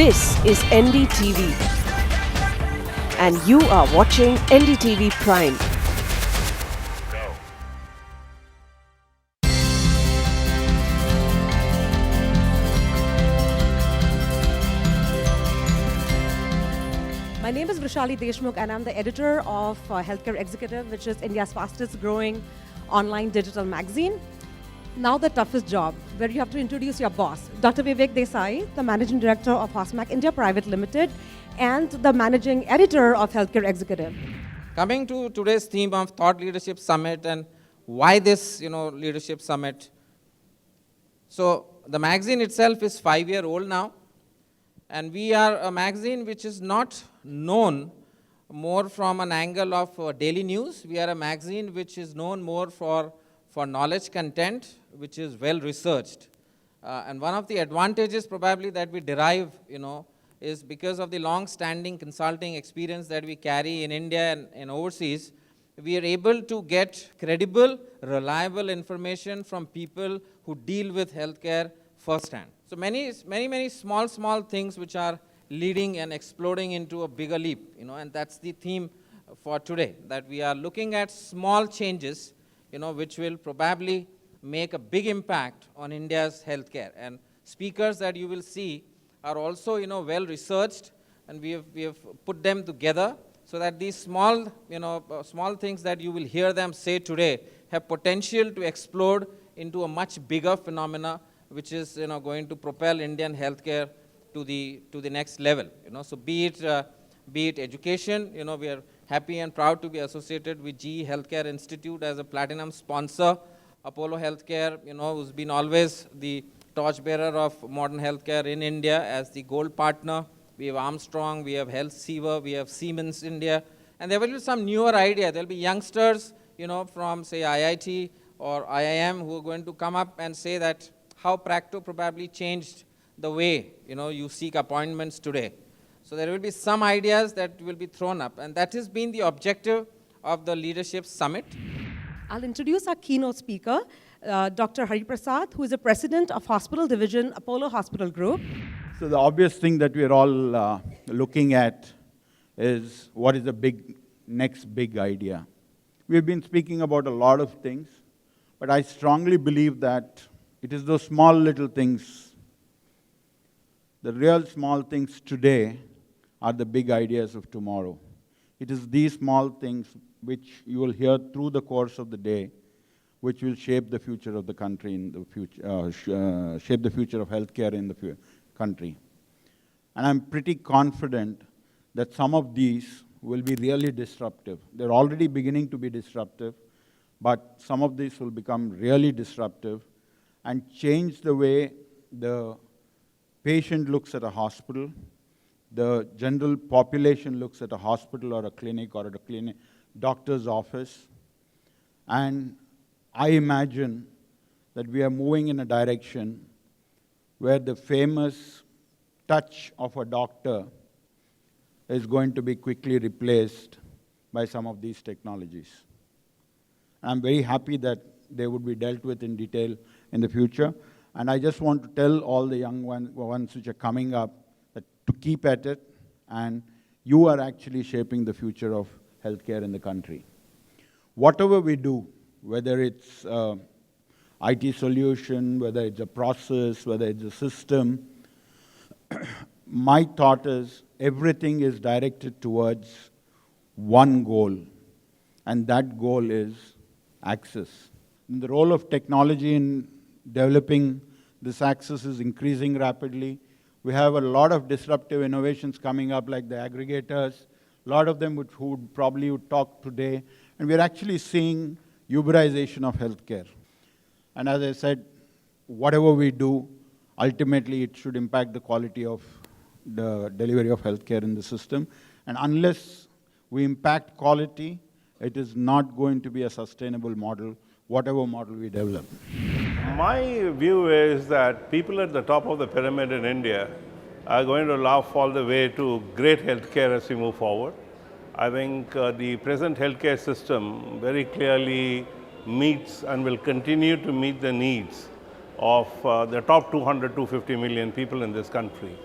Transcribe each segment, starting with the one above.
This is NDTV, and you are watching NDTV Prime. My name is Vrishali Deshmukh and I'm the editor of Healthcare Executive, which is India's fastest growing online digital magazine. Now the toughest job, where you have to introduce your boss, Dr. Vivek Desai, the Managing Director of Hosmac India Private Limited and the Managing Editor of Healthcare Executive. Coming to today's theme of Thought Leadership Summit and why this leadership summit. So the magazine itself is 5-year-old now. And we are a magazine which is not known more from an angle of daily news. We are a magazine which is known more for knowledge content, which is well researched. And one of the advantages probably that we derive, is because of the long-standing consulting experience that we carry in India and overseas, we are able to get credible, reliable information from people who deal with healthcare firsthand. So many small things which are leading and exploding into a bigger leap, and that's the theme for today, that we are looking at small changes, which will probably make a big impact on India's healthcare. And speakers that you will see are also, well researched, and we have put them together so that these small things that you will hear them say today have potential to explode into a much bigger phenomena, which is going to propel Indian healthcare to the next level. So be it education, we are happy and proud to be associated with GE Healthcare Institute as a platinum sponsor. Apollo Healthcare, who's been always the torchbearer of modern healthcare in India as the gold partner. We have Armstrong, we have Health Seaver, we have Siemens India, and there will be some newer idea. There will be youngsters, from say IIT or IIM who are going to come up and say that how Practo probably changed the way, you seek appointments today. So there will be some ideas that will be thrown up, and that has been the objective of the Leadership Summit. I'll introduce our keynote speaker, Dr. Hari Prasad, who is the President of Hospital Division, Apollo Hospital Group. So the obvious thing that we're all looking at is what is the next big idea. We've been speaking about a lot of things, but I strongly believe that it is those small little things, the real small things today are the big ideas of tomorrow. It is these small things which you will hear through the course of the day, which will shape the future of the country in the future, shape the future of healthcare in the country. And I'm pretty confident that some of these will be really disruptive. They're already beginning to be disruptive, but some of these will become really disruptive and change the way the patient looks at a hospital, the general population looks at a hospital or a clinic doctor's office. And I imagine that we are moving in a direction where the famous touch of a doctor is going to be quickly replaced by some of these technologies. I'm very happy that they would be dealt with in detail in the future. And I just want to tell all the young ones which are coming up that to keep at it, and you are actually shaping the future of healthcare in the country. Whatever we do, whether it's IT solution, whether it's a process, whether it's a system, my thought is everything is directed towards one goal, and that goal is access. And the role of technology in developing this access is increasing rapidly. We have a lot of disruptive innovations coming up, like the aggregators, a lot of them who probably would talk today, and we're actually seeing Uberization of healthcare. And as I said, whatever we do, ultimately it should impact the quality of the delivery of healthcare in the system. And unless we impact quality, it is not going to be a sustainable model, whatever model we develop. My view is that people at the top of the pyramid in India are going to laugh all the way to great healthcare as we move forward. I think the present healthcare system very clearly meets and will continue to meet the needs of the top 200, 250 million people in this country.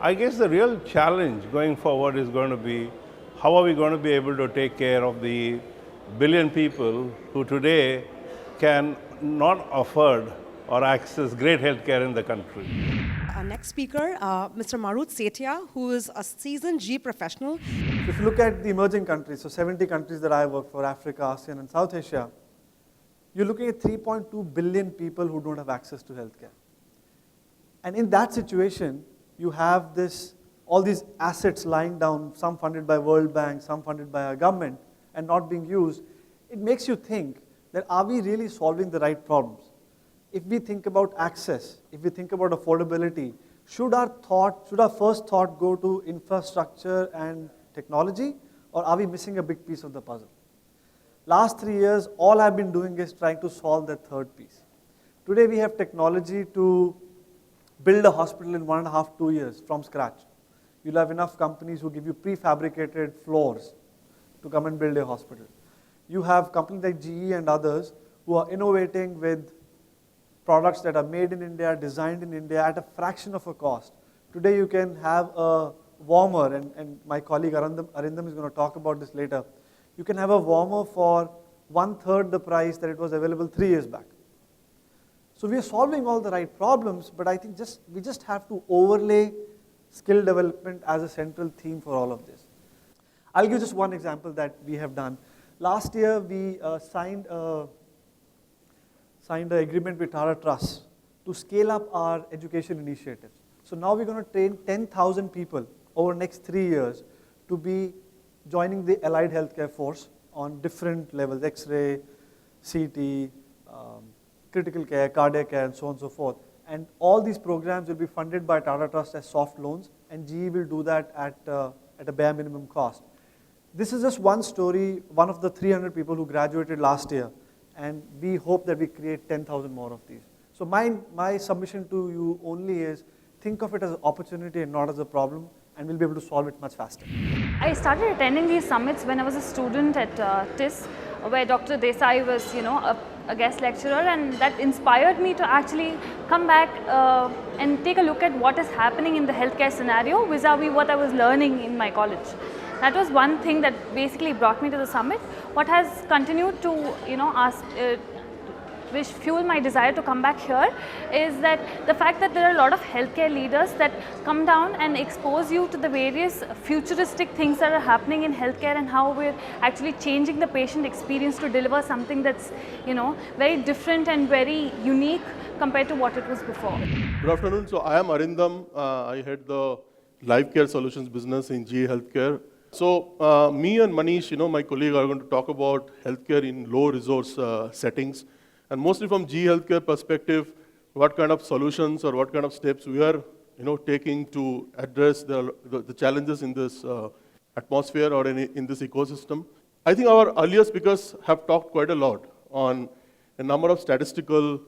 I guess the real challenge going forward is going to be how are we going to be able to take care of the billion people who today can not afford or access great healthcare in the country. Our next speaker, Mr. Marut Setia, who is a seasoned G professional. If you look at the emerging countries, so 70 countries that I work for, Africa, ASEAN, and South Asia, you're looking at 3.2 billion people who don't have access to healthcare. And in that situation, you have all these assets lying down, some funded by World Bank, some funded by our government, and not being used. It makes you think that are we really solving the right problems? If we think about access, if we think about affordability, should our first thought go to infrastructure and technology, or are we missing a big piece of the puzzle? Last 3 years, all I've been doing is trying to solve that third piece. Today we have technology to build a hospital in 1.5, 2 years from scratch. You'll have enough companies who give you prefabricated floors to come and build a hospital. You have companies like GE and others who are innovating with products that are made in India, designed in India at a fraction of a cost. Today you can have a warmer, and my colleague Arindam is going to talk about this later. You can have a warmer for 1/3 the price that it was available 3 years back. So we are solving all the right problems, but I think we just have to overlay skill development as a central theme for all of this. I'll give just one example that we have done. Last year we signed an agreement with Tata Trust to scale up our education initiatives. So now we're going to train 10,000 people over the next 3 years to be joining the allied healthcare force on different levels, X-ray, CT, critical care, cardiac care, and so on and so forth. And all these programs will be funded by Tata Trust as soft loans, and GE will do that at a bare minimum cost. This is just one story, one of the 300 people who graduated last year, and we hope that we create 10,000 more of these. So my submission to you only is, think of it as an opportunity and not as a problem, and we'll be able to solve it much faster. I started attending these summits when I was a student at TIS, where Dr. Desai was, a guest lecturer, and that inspired me to actually come back and take a look at what is happening in the healthcare scenario vis-a-vis what I was learning in my college. That was one thing that basically brought me to the summit. What has continued to, which fueled my desire to come back here is that the fact that there are a lot of healthcare leaders that come down and expose you to the various futuristic things that are happening in healthcare and how we're actually changing the patient experience to deliver something that's, very different and very unique compared to what it was before. Good afternoon. So I am Arindam. I head the life care solutions business in GE Healthcare. So me and Manish, my colleague, are going to talk about healthcare in low resource settings. And mostly from GE Healthcare perspective, what kind of solutions or what kind of steps we are taking to address the challenges in this atmosphere or in this ecosystem. I think our earlier speakers have talked quite a lot on a number of statistical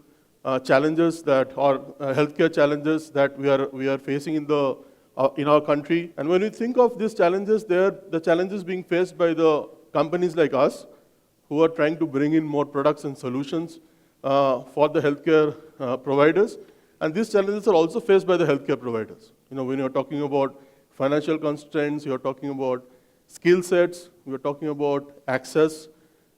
challenges or healthcare challenges that we are facing in our country. And when we think of these challenges, they're the challenges being faced by the companies like us who are trying to bring in more products and solutions for the healthcare providers. And these challenges are also faced by the healthcare providers. When you're talking about financial constraints, you're talking about skill sets, we're talking about access,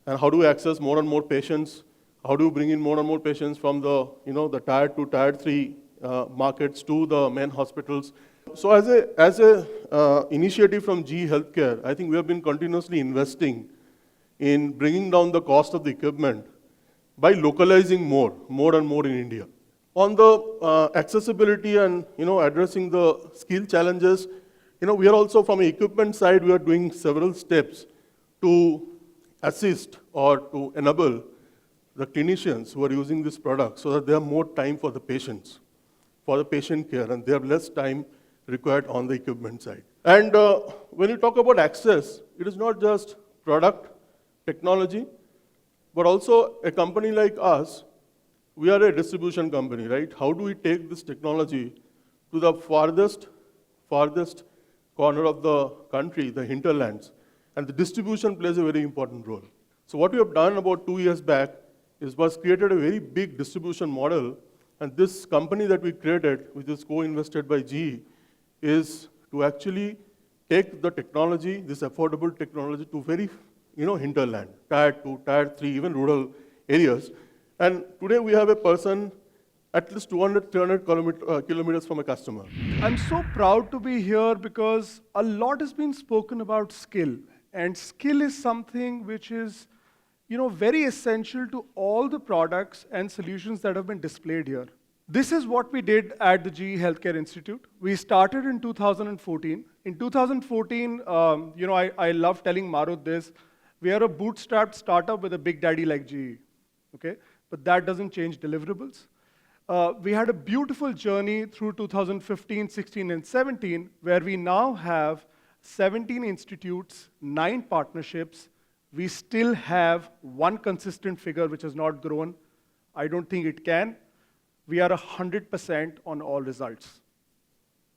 and how do we access more and more patients? How do you bring in more and more patients from the, the tier 2, tier 3 markets to the main hospitals? So as a initiative from GE Healthcare, I think we have been continuously investing in bringing down the cost of the equipment by localizing more and more in India. On the accessibility and addressing the skill challenges, we are also from an equipment side, we are doing several steps to assist or to enable the clinicians who are using this product so that they have more time for the patients, for the patient care, and they have less time required on the equipment side. And when you talk about access, it is not just product, technology, but also a company like us, we are a distribution company, right? How do we take this technology to the farthest corner of the country, the hinterlands? And the distribution plays a very important role. So what we have done about 2 years back was created a very big distribution model. And this company that we created, which is co-invested by GE, is to actually take the technology, this affordable technology, to very, hinterland, tier 2, tier 3, even rural areas. And today we have a person at least 200, 300 kilometers from a customer. I'm so proud to be here because a lot has been spoken about skill. And skill is something which is very essential to all the products and solutions that have been displayed here. This is what we did at the GE Healthcare Institute. We started in 2014. In 2014, I love telling Marut this, we are a bootstrapped startup with a big daddy like GE, okay? But that doesn't change deliverables. We had a beautiful journey through 2015, 16, and 17, where we now have 17 institutes, 9 partnerships. We still have one consistent figure which has not grown. I don't think it can. We are 100% on all results.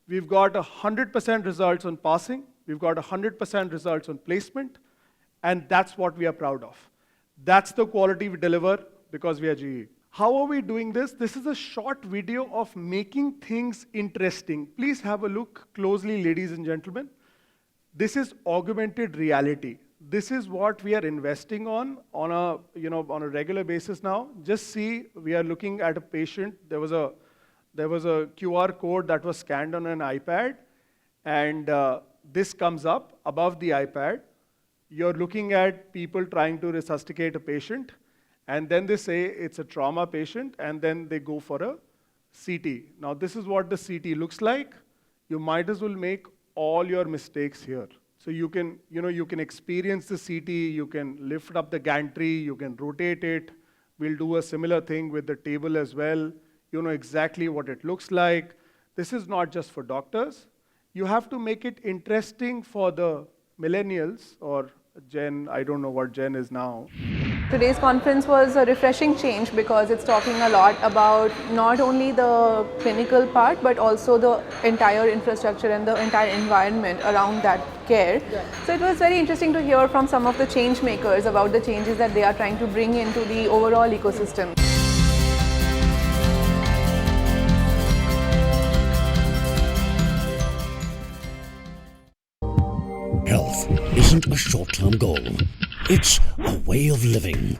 We've got 100% results on passing. We've got 100% results on placement. And that's what we are proud of. That's the quality we deliver because we are GE. How are we doing this? This is a short video of making things interesting. Please have a look closely, ladies and gentlemen. This is augmented reality. This is what we are investing on a regular basis now. Just see, we are looking at a patient. There was a QR code that was scanned on an iPad, and this comes up above the iPad. You're looking at people trying to resuscitate a patient, and then they say it's a trauma patient, and then they go for a CT. Now, this is what the CT looks like. You might as well make all your mistakes here. So you can experience the CT, you can lift up the gantry, you can rotate it. We'll do a similar thing with the table as well. You know exactly what it looks like. This is not just for doctors. You have to make it interesting for the millennials or Gen, I don't know what Gen is now. Today's conference was a refreshing change because it's talking a lot about not only the clinical part but also the entire infrastructure and the entire environment around that care. So it was very interesting to hear from some of the change makers about the changes that they are trying to bring into the overall ecosystem. Health isn't a short-term goal. It's a way of living.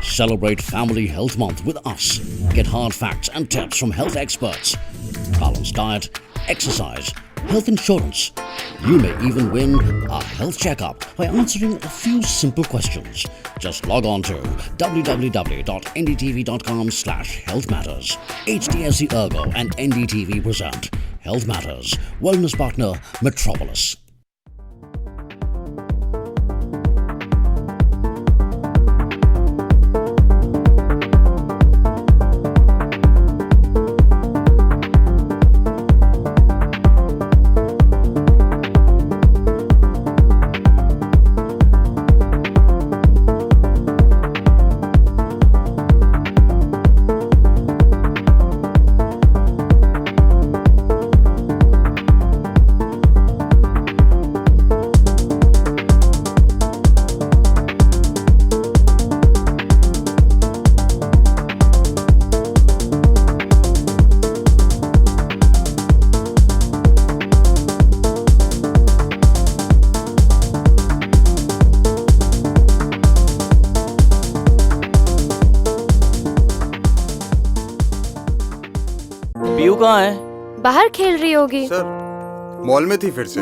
Celebrate Family Health Month with us. Get hard facts and tips from health experts. Balanced diet, exercise, health insurance. You may even win a health checkup by answering a few simple questions. Just log on to www.ndtv.com/healthmatters. HDFC Ergo and NDTV present Health Matters. Wellness partner Metropolis. Piu कहाँ है? बाहर खेल रही होगी। Sir, mall में थी फिर से।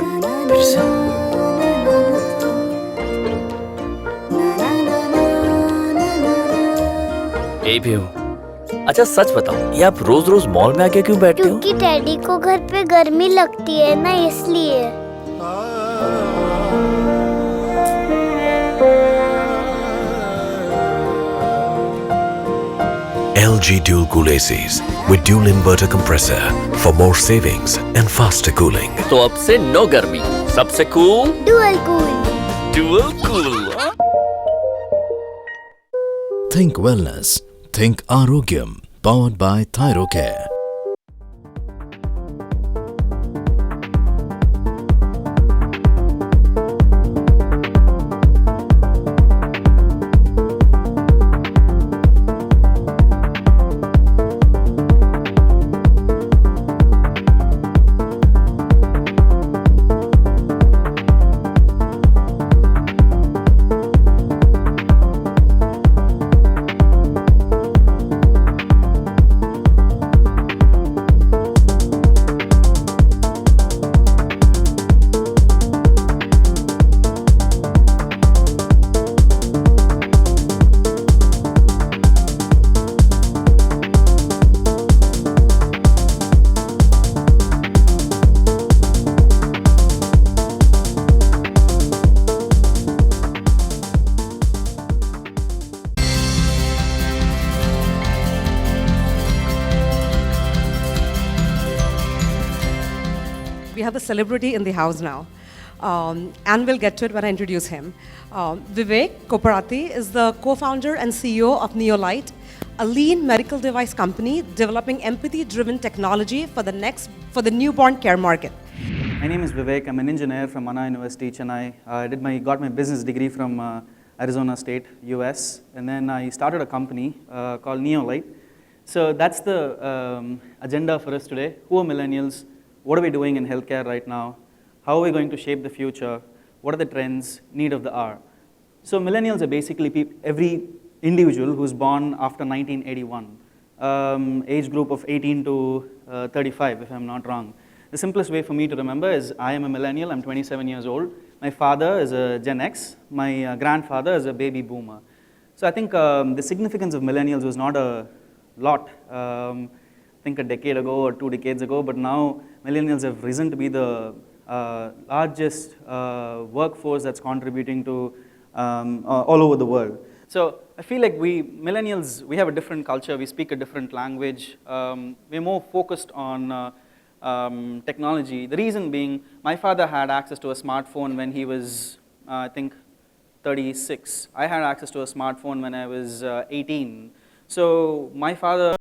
ए पीयू, अच्छा सच बताओ, ये आप रोज रोज मॉल में आके क्यों बैठते हो? क्योंकि डैडी को घर पे गर्मी लगती है ना, इसलिए। LG Dual Cool ACs with dual inverter compressor for more savings and faster cooling. तो अब से नो गर्मी, सबसे cool Dual Cool. Dual Cool. Think wellness, think Arogyam, powered by Thyrocare. we have a celebrity in the house now. And we'll get to it when I introduce him. Vivek Koparati is the co-founder and CEO of Neolite, a lean medical device company developing empathy-driven technology for the newborn care market. My name is Vivek. I'm an engineer from Anna University, Chennai. I got my business degree from Arizona State, US, and then I started a company called Neolite. So that's the agenda for us today. Who are millennials? What are we doing in healthcare right now? How are we going to shape the future? What are the trends, need of the hour? So millennials are basically every individual who's born after 1981, age group of 18 to 35, if I'm not wrong. The simplest way for me to remember is I am a millennial, I'm 27 years old. My father is a Gen X, my grandfather is a baby boomer. So I think the significance of millennials was not a lot, I think a decade ago or 2 decades ago, but now millennials have risen to be the largest workforce that's contributing to all over the world. So I feel like millennials, we have a different culture, we speak a different language, we're more focused on technology. The reason being, my father had access to a smartphone when he was, I think, 36. I had access to a smartphone when I was 18. So my father